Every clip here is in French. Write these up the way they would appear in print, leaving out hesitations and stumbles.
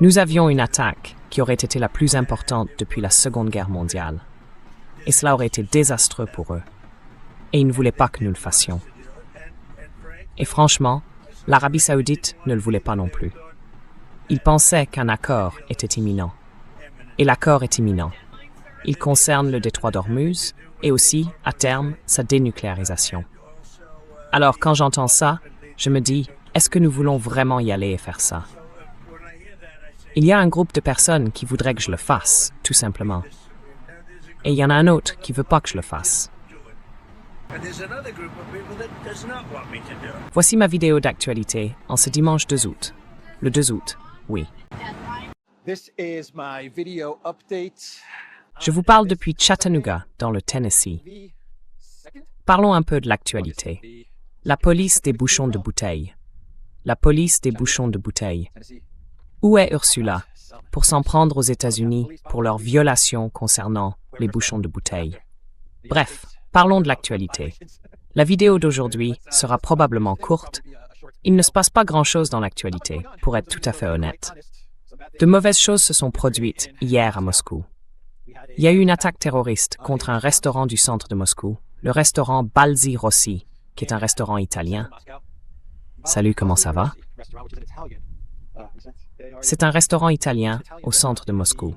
Nous avions une attaque qui aurait été la plus importante depuis la Seconde Guerre mondiale. Et cela aurait été désastreux pour eux. Et ils ne voulaient pas que nous le fassions. Et franchement, l'Arabie Saoudite ne le voulait pas non plus. Ils pensaient qu'un accord était imminent. Et l'accord est imminent. Il concerne le détroit d'Ormuz et aussi, à terme, sa dénucléarisation. Alors, quand j'entends ça, je me dis, est-ce que nous voulons vraiment y aller et faire ça? Il y a un groupe de personnes qui voudraient que je le fasse, tout simplement. Et il y en a un autre qui ne veut pas que je le fasse. Voici ma vidéo d'actualité en ce dimanche 2 août. Le 2 août, oui. Je vous parle depuis Chattanooga, dans le Tennessee. Parlons un peu de l'actualité. La police des bouchons de bouteilles. La police des bouchons de bouteilles. Où est Ursula pour s'en prendre aux États-Unis pour leur violation concernant les bouchons de bouteilles? Bref, parlons de l'actualité. La vidéo d'aujourd'hui sera probablement courte. Il ne se passe pas grand-chose dans l'actualité, pour être tout à fait honnête. De mauvaises choses se sont produites hier à Moscou. Il y a eu une attaque terroriste contre un restaurant du centre de Moscou, le restaurant Balzi Rossi, qui est un restaurant italien. Salut, comment ça va? C'est un restaurant italien au centre de Moscou.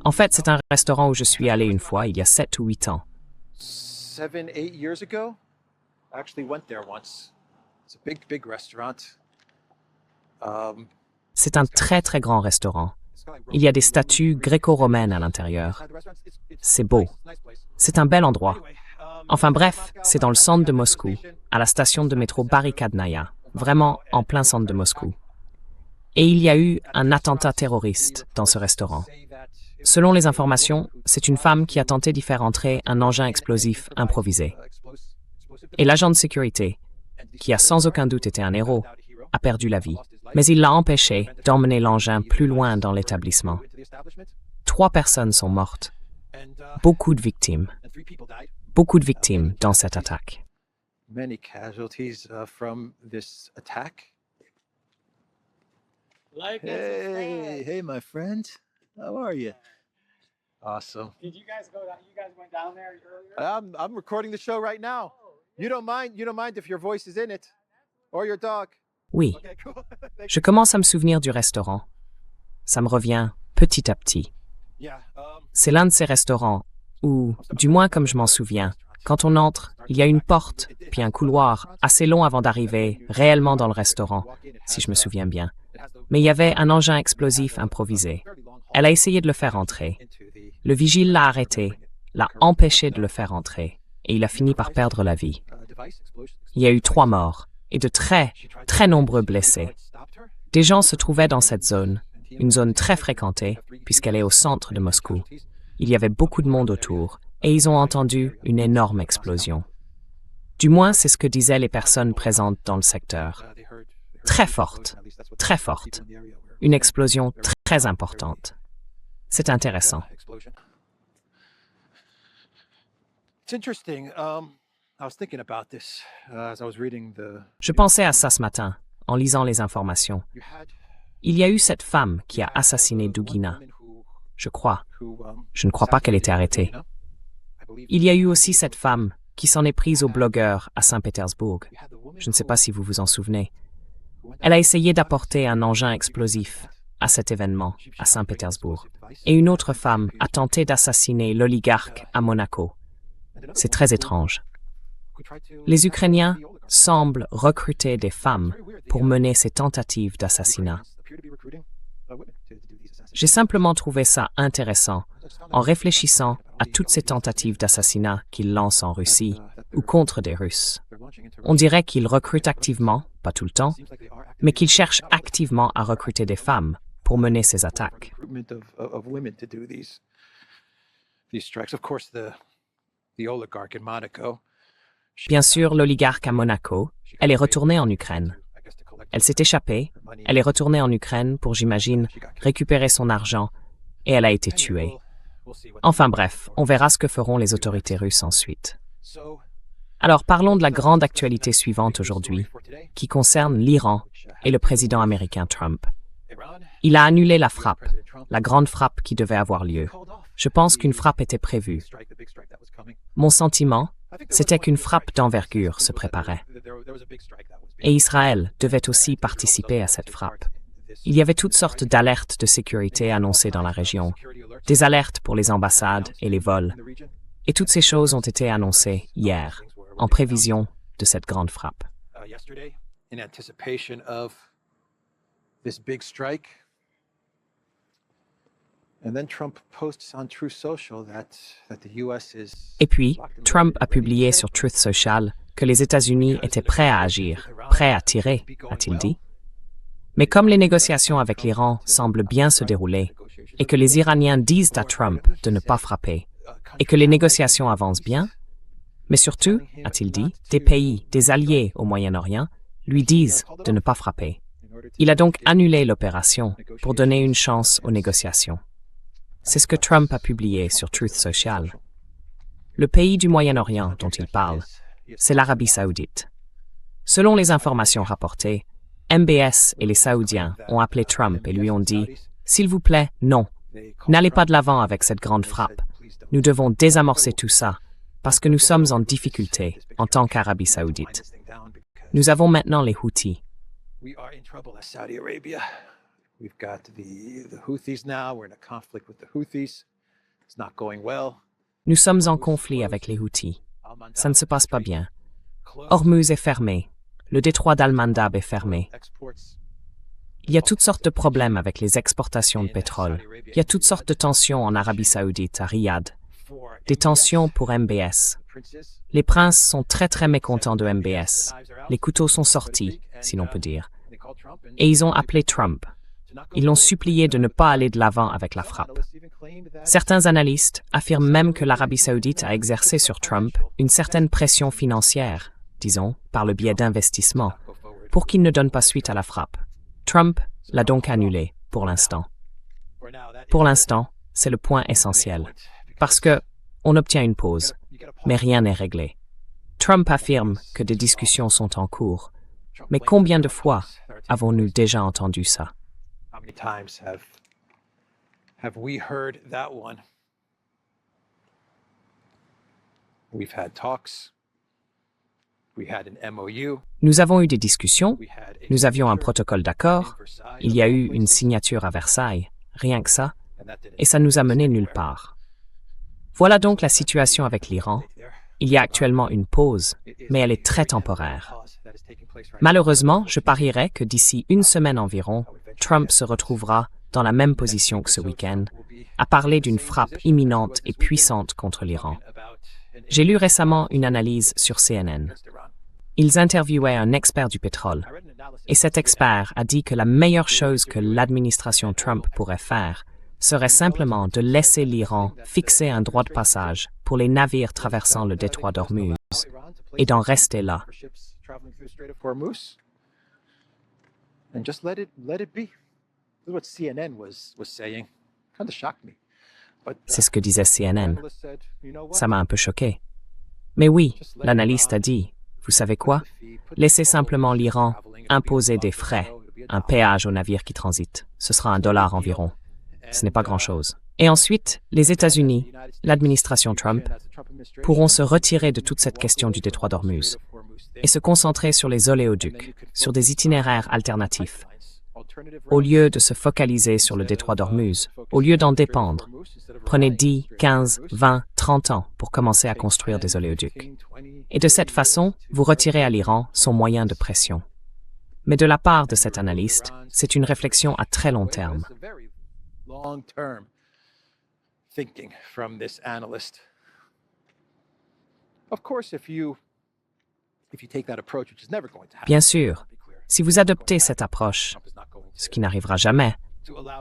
En fait, c'est un restaurant où je suis allé une fois, il y a 7 ou 8 ans. C'est un très très grand restaurant. Il y a des statues gréco-romaines à l'intérieur. C'est beau. C'est un bel endroit. Enfin bref, c'est dans le centre de Moscou, à la station de métro Barrikadnaya, vraiment en plein centre de Moscou. Et il y a eu un attentat terroriste dans ce restaurant. Selon les informations, c'est une femme qui a tenté d'y faire entrer un engin explosif improvisé. Et l'agent de sécurité, qui a sans aucun doute été un héros, a perdu la vie. Mais il l'a empêché d'emmener l'engin plus loin dans l'établissement. 3 personnes sont mortes. Beaucoup de victimes. Beaucoup de victimes dans cette attaque. Hey, my friend. How are you? Awesome. Did you guys go down? You guys went down there earlier? I'm recording the show right now. You don't mind if your voice is in it, or your dog. Oui. Okay, cool. Je commence à me souvenir du restaurant. Ça me revient petit à petit. C'est l'un de ces restaurants où, du moins comme je m'en souviens, quand on entre, il y a une porte, puis un couloir assez long avant d'arriver réellement dans le restaurant, si je me souviens bien. Mais il y avait un engin explosif improvisé. Elle a essayé de le faire entrer. Le vigile l'a arrêté, l'a empêché de le faire entrer, et il a fini par perdre la vie. Il y a eu 3 morts et de très, très nombreux blessés. Des gens se trouvaient dans cette zone, une zone très fréquentée, puisqu'elle est au centre de Moscou. Il y avait beaucoup de monde autour, et ils ont entendu une énorme explosion. Du moins, c'est ce que disaient les personnes présentes dans le secteur. Très forte, très forte. Une explosion très importante. C'est intéressant. Je pensais à ça ce matin, en lisant les informations. Il y a eu cette femme qui a assassiné Dugina. Je crois. Je ne crois pas qu'elle ait été arrêtée. Il y a eu aussi cette femme qui s'en est prise aux blogueurs à Saint-Pétersbourg. Je ne sais pas si vous vous en souvenez. Elle a essayé d'apporter un engin explosif à cet événement à Saint-Pétersbourg. Et une autre femme a tenté d'assassiner l'oligarque à Monaco. C'est très étrange. Les Ukrainiens semblent recruter des femmes pour mener ces tentatives d'assassinat. J'ai simplement trouvé ça intéressant en réfléchissant à toutes ces tentatives d'assassinat qu'ils lancent en Russie ou contre des Russes. On dirait qu'ils recrutent activement, pas tout le temps, mais qu'ils cherchent activement à recruter des femmes pour mener ces attaques. Bien sûr, l'oligarque à Monaco, elle est retournée en Ukraine. Elle s'est échappée, elle est retournée en Ukraine pour, j'imagine, récupérer son argent, et elle a été tuée. Enfin bref, on verra ce que feront les autorités russes ensuite. Alors parlons de la grande actualité suivante aujourd'hui, qui concerne l'Iran et le président américain Trump. Il a annulé la frappe, la grande frappe qui devait avoir lieu. Je pense qu'une frappe était prévue. Mon sentiment, c'était qu'une frappe d'envergure se préparait. Et Israël devait aussi participer à cette frappe. Il y avait toutes sortes d'alertes de sécurité annoncées dans la région, des alertes pour les ambassades et les vols. Et toutes ces choses ont été annoncées hier, en prévision de cette grande frappe. Et puis, Trump a publié sur Truth Social que les États-Unis étaient prêts à agir, prêts à tirer, a-t-il dit. Mais comme les négociations avec l'Iran semblent bien se dérouler, et que les Iraniens disent à Trump de ne pas frapper, et que les négociations avancent bien, mais surtout, a-t-il dit, des pays, des alliés au Moyen-Orient, lui disent de ne pas frapper. Il a donc annulé l'opération pour donner une chance aux négociations. C'est ce que Trump a publié sur Truth Social. Le pays du Moyen-Orient dont il parle, c'est l'Arabie saoudite. Selon les informations rapportées, MBS et les Saoudiens ont appelé Trump et lui ont dit « S'il vous plaît, non, n'allez pas de l'avant avec cette grande frappe. Nous devons désamorcer tout ça parce que nous sommes en difficulté en tant qu'Arabie saoudite. Nous avons maintenant les Houthis. Nous sommes en conflit avec les Houthis. Ça ne se passe pas bien. Hormuz est fermé. Le détroit d'Al-Mandab est fermé. Il y a toutes sortes de problèmes avec les exportations de pétrole. Il y a toutes sortes de tensions en Arabie saoudite, à Riyad. Des tensions pour MBS. Les princes sont très mécontents de MBS. Les couteaux sont sortis, si l'on peut dire. Et ils ont appelé Trump. Ils l'ont supplié de ne pas aller de l'avant avec la frappe. Certains analystes affirment même que l'Arabie saoudite a exercé sur Trump une certaine pression financière, disons, par le biais d'investissements, pour qu'il ne donne pas suite à la frappe. Trump l'a donc annulé, pour l'instant. Pour l'instant, c'est le point essentiel, parce que on obtient une pause, mais rien n'est réglé. Trump affirme que des discussions sont en cours, mais combien de fois avons-nous déjà entendu ça? Nous avons eu des discussions, nous avions un protocole d'accord, il y a eu une signature à Versailles, rien que ça, et ça nous a mené nulle part. Voilà donc la situation avec l'Iran. Il y a actuellement une pause, mais elle est très temporaire. Malheureusement, je parierais que d'ici une semaine environ, Trump se retrouvera dans la même position que ce week-end, à parler d'une frappe imminente et puissante contre l'Iran. J'ai lu récemment une analyse sur CNN. Ils interviewaient un expert du pétrole, et cet expert a dit que la meilleure chose que l'administration Trump pourrait faire serait simplement de laisser l'Iran fixer un droit de passage pour les navires traversant le détroit d'Ormuz et d'en rester là. C'est ce que disait CNN. Ça m'a un peu choqué. Mais oui, l'analyste a dit, vous savez quoi? Laissez simplement l'Iran imposer des frais, un péage aux navires qui transitent. Ce sera $1 environ. Ce n'est pas grand-chose. Et ensuite, les États-Unis, l'administration Trump, pourront se retirer de toute cette question du détroit d'Ormuz et se concentrer sur les oléoducs, sur des itinéraires alternatifs. Au lieu de se focaliser sur le détroit d'Ormuz, au lieu d'en dépendre, prenez 10, 15, 20, 30 ans pour commencer à construire des oléoducs. Et de cette façon, vous retirez à l'Iran son moyen de pression. Mais de la part de cet analyste, c'est une réflexion à très long terme. Bien sûr, si vous adoptez cette approche, ce qui n'arrivera jamais,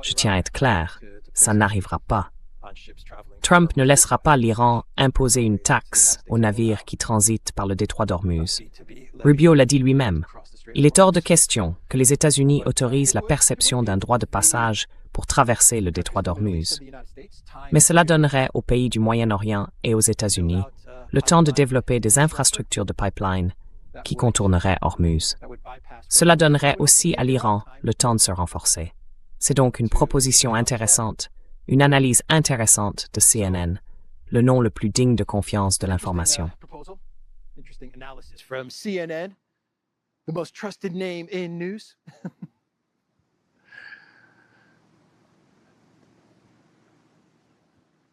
je tiens à être clair, ça n'arrivera pas. Trump ne laissera pas l'Iran imposer une taxe aux navires qui transitent par le détroit d'Ormuz. Rubio l'a dit lui-même. Il est hors de question que les États-Unis autorisent la perception d'un droit de passage pour traverser le détroit d'Ormuz. Mais cela donnerait aux pays du Moyen-Orient et aux États-Unis le temps de développer des infrastructures de pipeline qui contourneraient Hormuz. Cela donnerait aussi à l'Iran le temps de se renforcer. C'est donc une proposition intéressante, une analyse intéressante de CNN, le nom le plus digne de confiance de l'information. Interesting analysis from CNN, the most trusted name in news.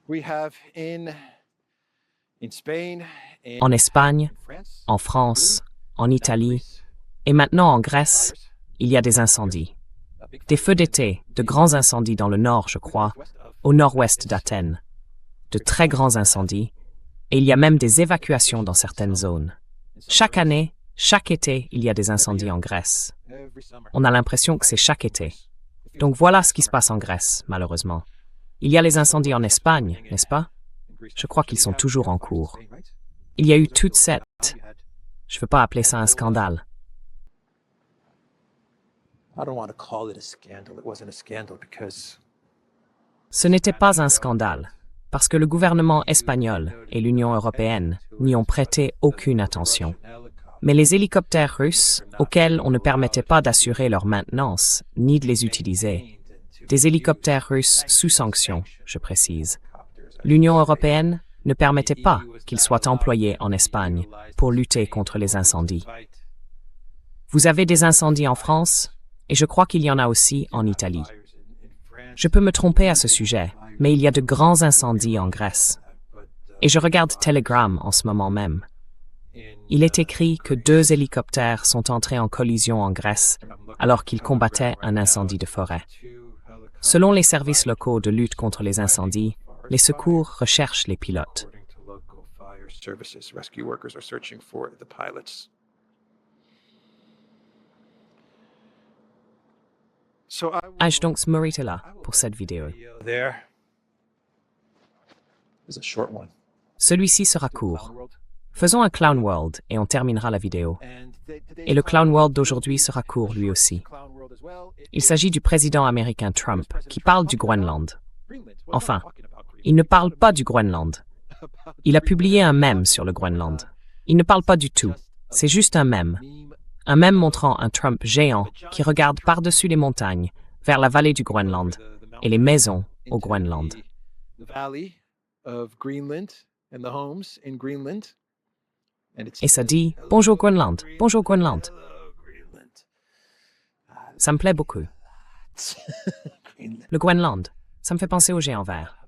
We have in Spain, En Espagne, France, en France, en Italie et maintenant en Grèce, il y a des incendies. Des feux d'été, de grands incendies dans le nord, je crois, au nord-ouest d'Athènes. De très grands incendies, et il y a même des évacuations dans certaines zones. Chaque année, chaque été, il y a des incendies en Grèce. On a l'impression que c'est chaque été. Donc voilà ce qui se passe en Grèce, malheureusement. Il y a les incendies en Espagne, n'est-ce pas? Je crois qu'ils sont toujours en cours. Il y a eu toute cette... Je ne veux pas appeler ça un scandale. Ce n'était pas un scandale, parce que le gouvernement espagnol et l'Union européenne n'y ont prêté aucune attention. Mais les hélicoptères russes, auxquels on ne permettait pas d'assurer leur maintenance, ni de les utiliser, des hélicoptères russes sous sanction, je précise, l'Union européenne ne permettait pas qu'ils soient employés en Espagne pour lutter contre les incendies. Vous avez des incendies en France, et je crois qu'il y en a aussi en Italie. Je peux me tromper à ce sujet, mais il y a de grands incendies en Grèce. Et je regarde Telegram en ce moment même. Il est écrit que 2 hélicoptères sont entrés en collision en Grèce alors qu'ils combattaient un incendie de forêt. Selon les services locaux de lutte contre les incendies, les secours recherchent les pilotes. Ai-je donc m'arrêter là pour cette vidéo? Celui-ci sera court. Faisons un Clown World et on terminera la vidéo. Et le Clown World d'aujourd'hui sera court lui aussi. Il s'agit du président américain Trump qui parle du Groenland. Enfin, il ne parle pas du Groenland. Il a publié un mème sur le Groenland. Il ne parle pas du tout. C'est juste un mème. Un mème montrant un Trump géant qui regarde par-dessus les montagnes vers la vallée du Groenland et les maisons au Groenland. Et ça dit « Bonjour Groenland, bonjour Groenland ». Ça me plaît beaucoup. Le Groenland, ça me fait penser aux géants verts.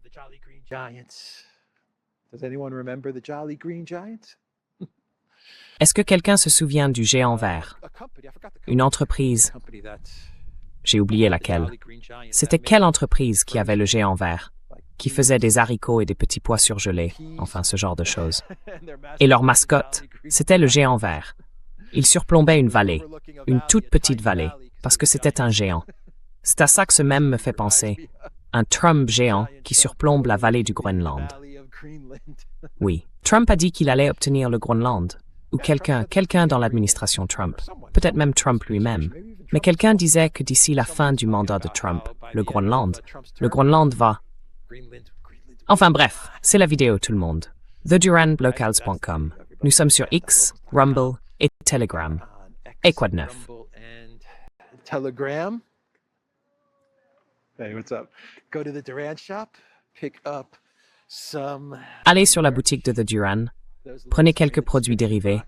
Est-ce que quelqu'un se souvient du géant vert? Une entreprise. J'ai oublié laquelle. C'était quelle entreprise qui avait le géant vert? Qui faisait des haricots et des petits pois surgelés, enfin ce genre de choses. Et leur mascotte, c'était le géant vert. Il surplombait une vallée, une toute petite vallée, parce que c'était un géant. C'est à ça que ce mème me fait penser. Un Trump géant qui surplombe la vallée du Groenland. Oui, Trump a dit qu'il allait obtenir le Groenland. Ou quelqu'un dans l'administration Trump. Peut-être même Trump lui-même. Mais quelqu'un disait que d'ici la fin du mandat de Trump, le Groenland va... Enfin bref, c'est la vidéo tout le monde. TheDuranBlockouts.com. Nous sommes sur X, Rumble et Telegram. Et quoi de neuf? Telegram. Hey, what's up? Go to the Duran shop, pick up some... Allez sur la boutique de The Duran, prenez quelques produits dérivés.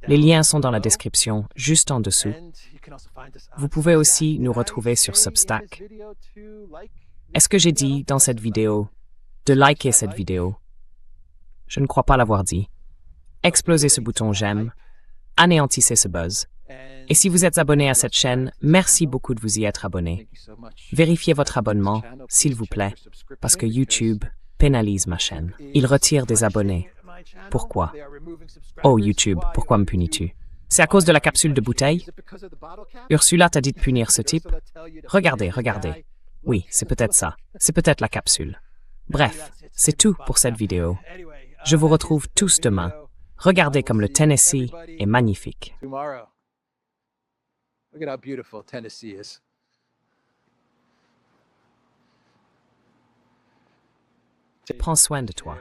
Les liens sont dans la description, juste en dessous. Vous pouvez aussi nous retrouver sur Substack. Est-ce que j'ai dit dans cette vidéo de liker cette vidéo? Je ne crois pas l'avoir dit. Explosez ce bouton j'aime, anéantissez ce buzz. Et si vous êtes abonné à cette chaîne, merci beaucoup de vous y être abonné. Vérifiez votre abonnement, s'il vous plaît, parce que YouTube pénalise ma chaîne. Il retire des abonnés. Pourquoi? Oh YouTube, pourquoi me punis-tu? C'est à cause de la capsule de bouteille? Ursula t'a dit de punir ce type? Regardez, regardez. Oui, c'est peut-être ça. C'est peut-être la capsule. Bref, c'est tout pour cette vidéo. Je vous retrouve tous demain. Regardez comme le Tennessee est magnifique. Look at how beautiful Tennessee is. Prends soin de toi.